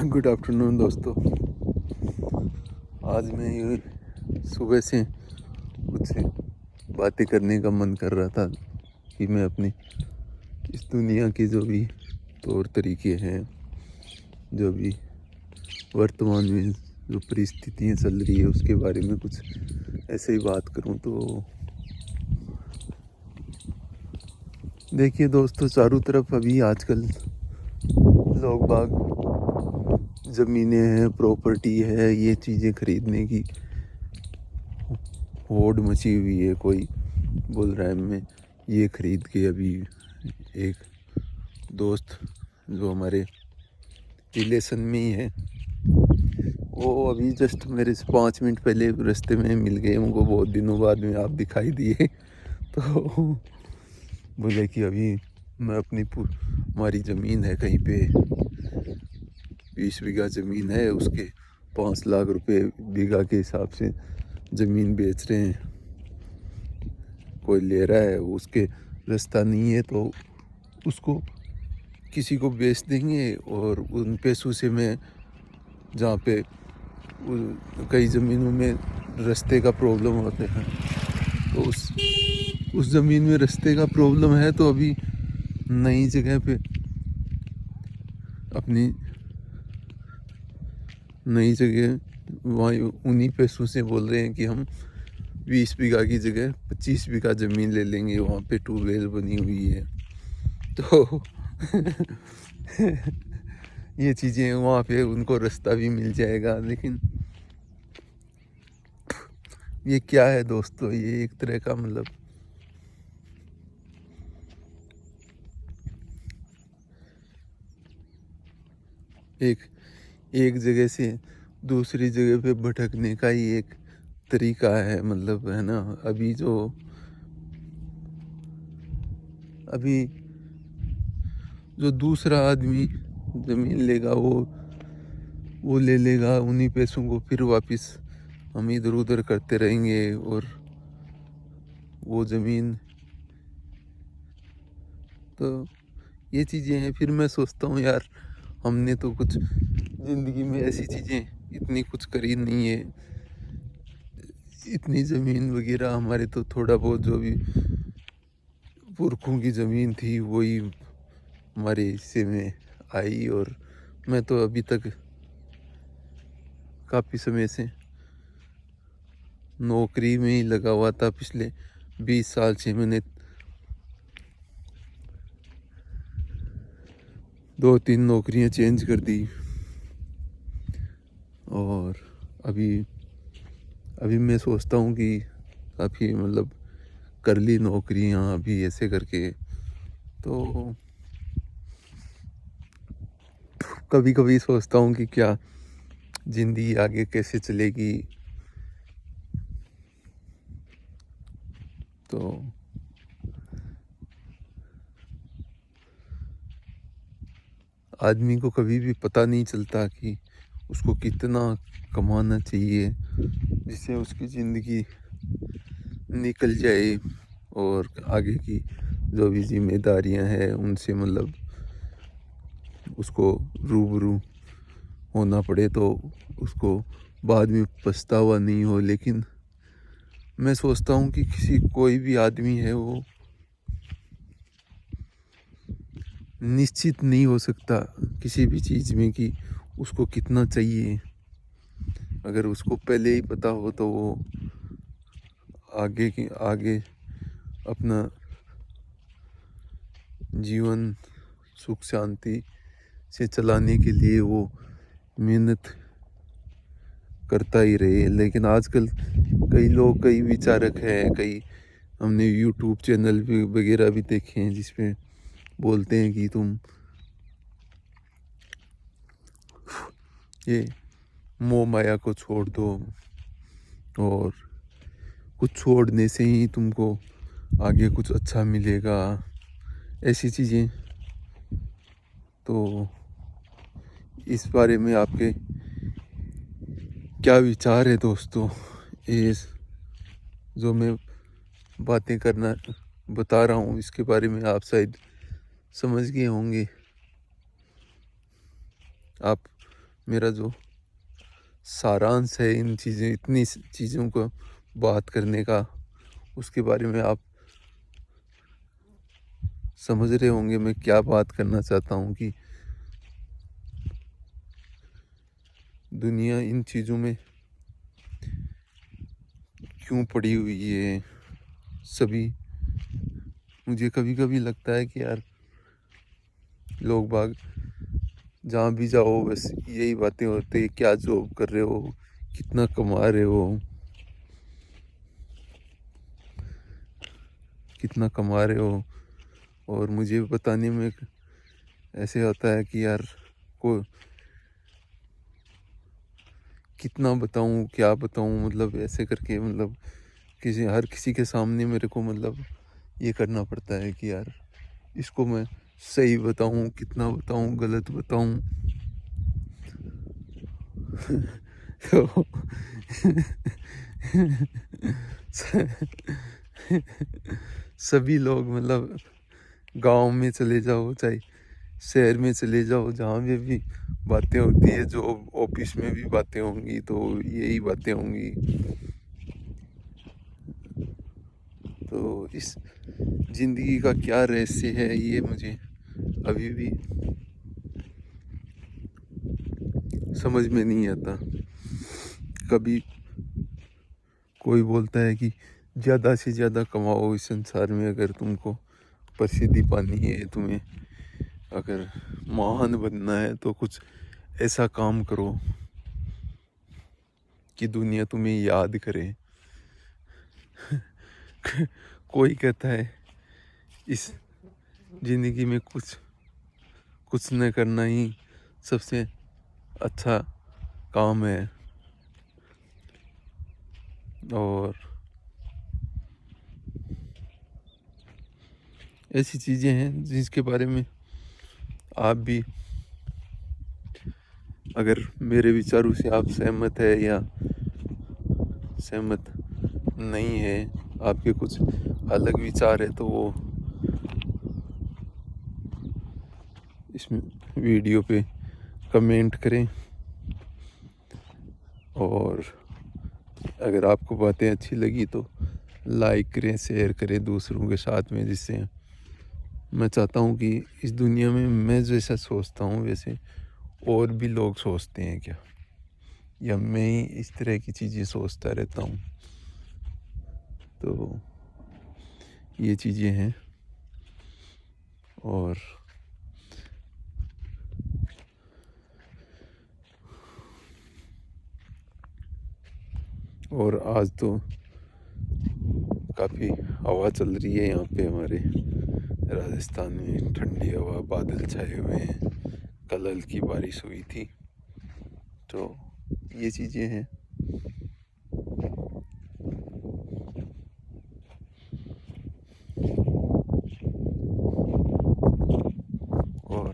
Good afternoon दोस्तों। आज मैं ये सुबह से कुछ बातें करने का मन कर रहा था कि मैं अपनी इस दुनिया की जो भी तौर तरीके हैं, जो भी वर्तमान में जो परिस्थितियाँ चल रही है उसके बारे में कुछ ऐसे ही बात करूं। तो देखिए दोस्तों, चारों तरफ अभी आजकल लोग बाग ज़मीनें हैं, प्रॉपर्टी है, ये चीज़ें खरीदने की होड़ मची हुई है। कोई बोल रहा है मैं ये खरीद के, अभी एक दोस्त जो हमारे रिलेशन में ही है, वो अभी जस्ट मेरे से 5 मिनट पहले रास्ते में मिल गए। उनको बहुत दिनों बाद में आप दिखाई दिए तो बोले कि अभी मैं अपनी हमारी ज़मीन है कहीं पे, 20 बीघा ज़मीन है, उसके 5 लाख रुपए बीघा के हिसाब से ज़मीन बेच रहे हैं। कोई ले रहा है, उसके रास्ता नहीं है तो उसको किसी को बेच देंगे, और उन पैसों से मैं जहाँ पे कई ज़मीनों में रास्ते का प्रॉब्लम होते हैं, तो उस ज़मीन में रास्ते का प्रॉब्लम है, तो अभी नई जगह पे अपनी नई जगह वहाँ उन्हीं पैसों से बोल रहे हैं कि हम 20 बीघा की जगह 25 बीघा ज़मीन ले लेंगे, वहाँ पे ट्यूबवेल बनी हुई है। तो ये चीज़ें वहाँ पे उनको रास्ता भी मिल जाएगा। लेकिन ये क्या है दोस्तों, ये एक तरह का मतलब एक जगह से दूसरी जगह पे भटकने का ही एक तरीका है, मतलब है ना। अभी जो दूसरा आदमी ज़मीन लेगा वो ले लेगा उन्हीं पैसों को, फिर वापस हम इधर उधर करते रहेंगे, और वो ज़मीन, तो ये चीज़ें हैं। फिर मैं सोचता हूँ यार, हमने तो कुछ ज़िंदगी में ऐसी चीज़ें इतनी कुछ करी नहीं है। इतनी ज़मीन वगैरह हमारे तो थोड़ा बहुत जो भी पुरखों की ज़मीन थी वही हमारे हिस्से में आई, और मैं तो अभी तक काफ़ी समय से नौकरी में ही लगा हुआ था। पिछले 20 साल से मैंने 2-3 नौकरियां चेंज कर दी, और अभी अभी मैं सोचता हूँ कि काफ़ी मतलब कर ली नौकरियां अभी ऐसे करके। तो कभी कभी सोचता हूँ कि क्या ज़िंदगी आगे कैसे चलेगी। तो आदमी को कभी भी पता नहीं चलता कि उसको कितना कमाना चाहिए जिससे उसकी ज़िंदगी निकल जाए, और आगे की जो भी जिम्मेदारियां हैं उनसे मतलब उसको रूबरू होना पड़े, तो उसको बाद में पछतावा नहीं हो। लेकिन मैं सोचता हूँ कि कोई भी आदमी है वो निश्चित नहीं हो सकता किसी भी चीज़ में कि उसको कितना चाहिए। अगर उसको पहले ही पता हो तो वो आगे अपना जीवन सुख शांति से चलाने के लिए वो मेहनत करता ही रहे। लेकिन आजकल कई लोग, कई विचारक हैं, कई हमने यूट्यूब चैनल भी वगैरह भी देखे हैं जिसमें बोलते हैं कि तुम ये मोह माया को छोड़ दो, और कुछ छोड़ने से ही तुमको आगे कुछ अच्छा मिलेगा, ऐसी चीज़ें। तो इस बारे में आपके क्या विचार है दोस्तों? ये जो मैं बातें करना बता रहा हूँ इसके बारे में आप शायद समझ गए होंगे। आप मेरा जो सारांश है इन इतनी चीज़ों को बात करने का, उसके बारे में आप समझ रहे होंगे मैं क्या बात करना चाहता हूँ कि दुनिया इन चीज़ों में क्यों पड़ी हुई है। सभी मुझे कभी कभी लगता है कि यार लोग बाग जहाँ भी जाओ बस यही बातें होती है, क्या जॉब कर रहे हो, कितना कमा रहे हो, कितना कमा रहे हो। और मुझे बताने में ऐसे होता है कि यार को कितना बताऊं, क्या बताऊं, मतलब ऐसे करके मतलब हर किसी के सामने मेरे को मतलब ये करना पड़ता है कि यार इसको मैं सही बताऊं, कितना बताऊं, गलत बताऊं। तो सभी लोग मतलब गांव में चले जाओ चाहे शहर में चले जाओ, जहाँ भी बातें होती है, जो ऑफिस में भी बातें होंगी तो यही बातें होंगी। तो इस जिंदगी का क्या रहस्य है ये मुझे अभी भी समझ में नहीं आता। कभी कोई बोलता है कि ज़्यादा से ज़्यादा कमाओ इस संसार में, अगर तुमको प्रसिद्धि पानी है, तुम्हें अगर महान बनना है तो कुछ ऐसा काम करो कि दुनिया तुम्हें याद करे। कोई कहता है इस ज़िंदगी में कुछ न करना ही सबसे अच्छा काम है। और ऐसी चीज़ें हैं जिसके बारे में आप भी, अगर मेरे विचारों से आप सहमत है या सहमत नहीं है, आपके कुछ अलग विचार है, तो वो इस वीडियो पे कमेंट करें। और अगर आपको बातें अच्छी लगी तो लाइक करें, शेयर करें दूसरों के साथ में, जिससे मैं चाहता हूँ कि इस दुनिया में मैं जैसा सोचता हूँ वैसे और भी लोग सोचते हैं क्या, या मैं ही इस तरह की चीज़ें सोचता रहता हूँ। तो ये चीज़ें हैं। और आज तो काफ़ी हवा चल रही है यहाँ पे हमारे राजस्थान में, ठंडी हवा, बादल छाए हुए हैं, कल हल्की बारिश हुई थी। तो ये चीज़ें हैं। और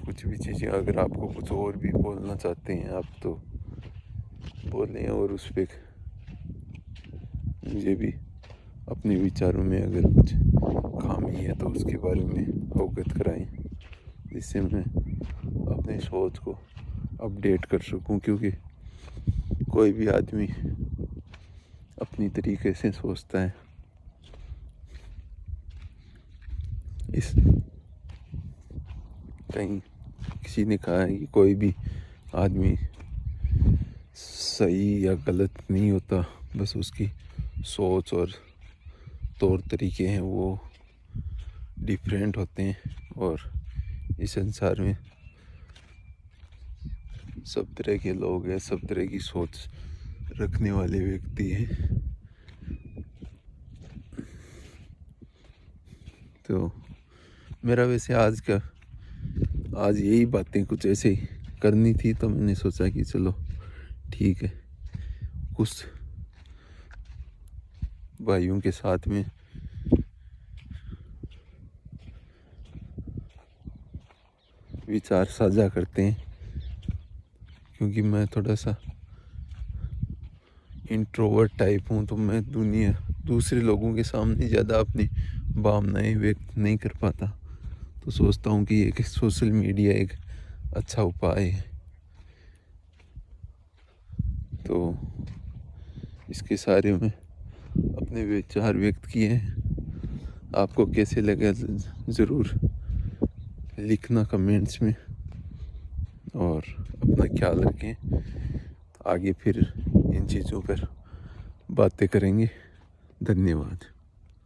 कुछ भी चीज़ें अगर आपको कुछ और भी बोलना चाहते हैं आप तो बोलें, और उस पर मुझे भी अपने विचारों में अगर कुछ खामी है तो उसके बारे में अवगत कराएं, जिससे मैं अपनी सोच को अपडेट कर सकूं। क्योंकि कोई भी आदमी अपनी तरीके से सोचता है। इस कहीं किसी ने कहा है कि कोई भी आदमी सही या गलत नहीं होता, बस उसकी सोच और तौर तरीके हैं वो डिफरेंट होते हैं। और इस संसार में सब तरह के लोग हैं, सब तरह की सोच रखने वाले व्यक्ति हैं। तो मेरा वैसे आज यही बातें कुछ ऐसे करनी थी, तो मैंने सोचा कि चलो ठीक है, कुछ भाइयों के साथ में विचार साझा करते हैं। क्योंकि मैं थोड़ा सा इंट्रोवर्ट टाइप हूँ, तो मैं दूसरे लोगों के सामने ज़्यादा अपनी भावनाएं व्यक्त नहीं कर पाता। तो सोचता हूँ कि एक सोशल मीडिया एक अच्छा उपाय है। तो इसके सारे में अपने विचार व्यक्त किए हैं। आपको कैसे लगा ज़रूर लिखना कमेंट्स में, और अपना ख्याल रखें। आगे फिर इन चीज़ों पर बातें करेंगे। धन्यवाद।